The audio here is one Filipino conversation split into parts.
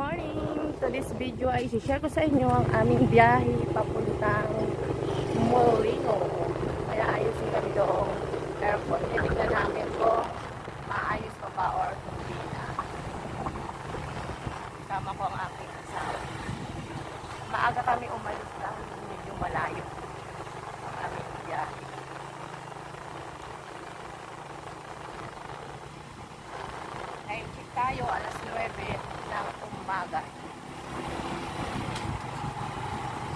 morning! To this video ay share ko sa inyo ang aming biyahe papuntang Molino. Kaya ayusin kami doong airport. Titignan namin ko maayos pa ba or hindi na. Kasama ko ang aking kasama. Maaga kami umalis lang. Medyo malayo ang aming biyahe. Nag-check tayo alas 9 ng umaga.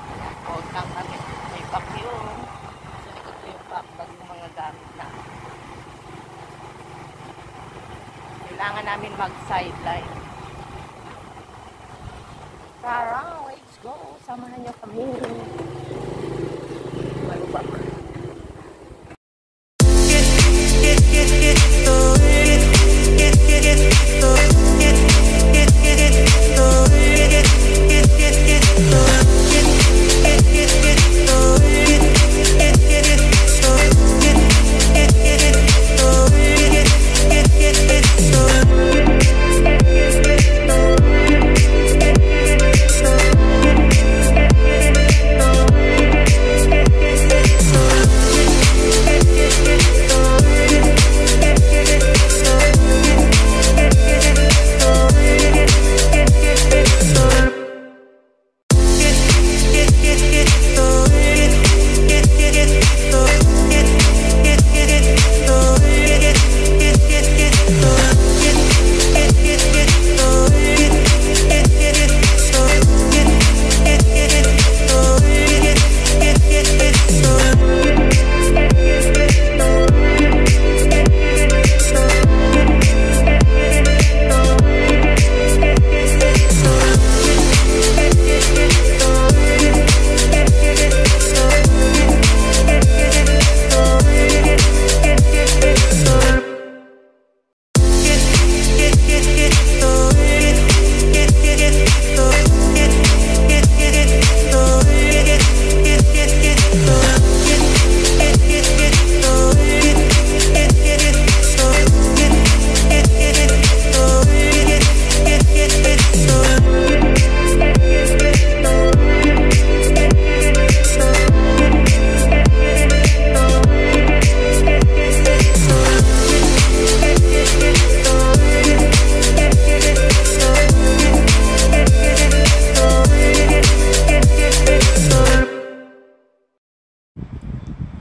Ayan, hold lang kami. May vacuum. Sa likod ko yung backbag yung mga gamit na. Kailangan namin mag-sideline. Tara, let's go. Samahan niyo kami. Malubak.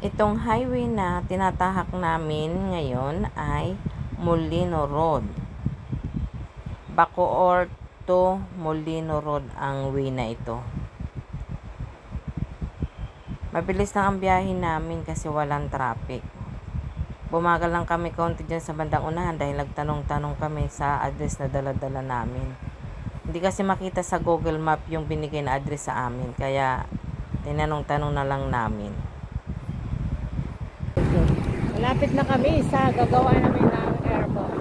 Itong highway na tinatahak namin ngayon ay Molino Road. Bacoor to Molino Road ang way na ito. Mabilis lang ang biyahe namin kasi walang traffic. Bumagal lang kami konti dyan sa bandang unahan dahil nagtanong-tanong kami sa address na dala-dala namin. Hindi kasi makita sa Google Map yung binigay na address sa amin. Kaya tinanong-tanong na lang namin. Malapit na kami sa gagawa namin ng airport.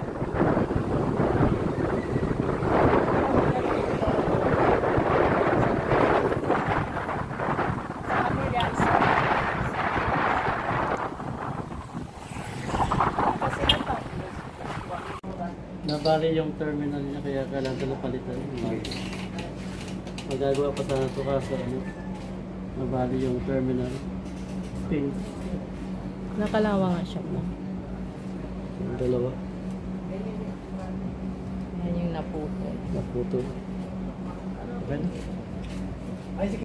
Nabali yung terminal niya kaya kailangan ko na palitan. Magagawa pa sana ito kaso nabali yung terminal. Pink. Nakalawa nga siya po. Yung dalawa. Yan yung naputol. Naputol. Okay. Ay, sige.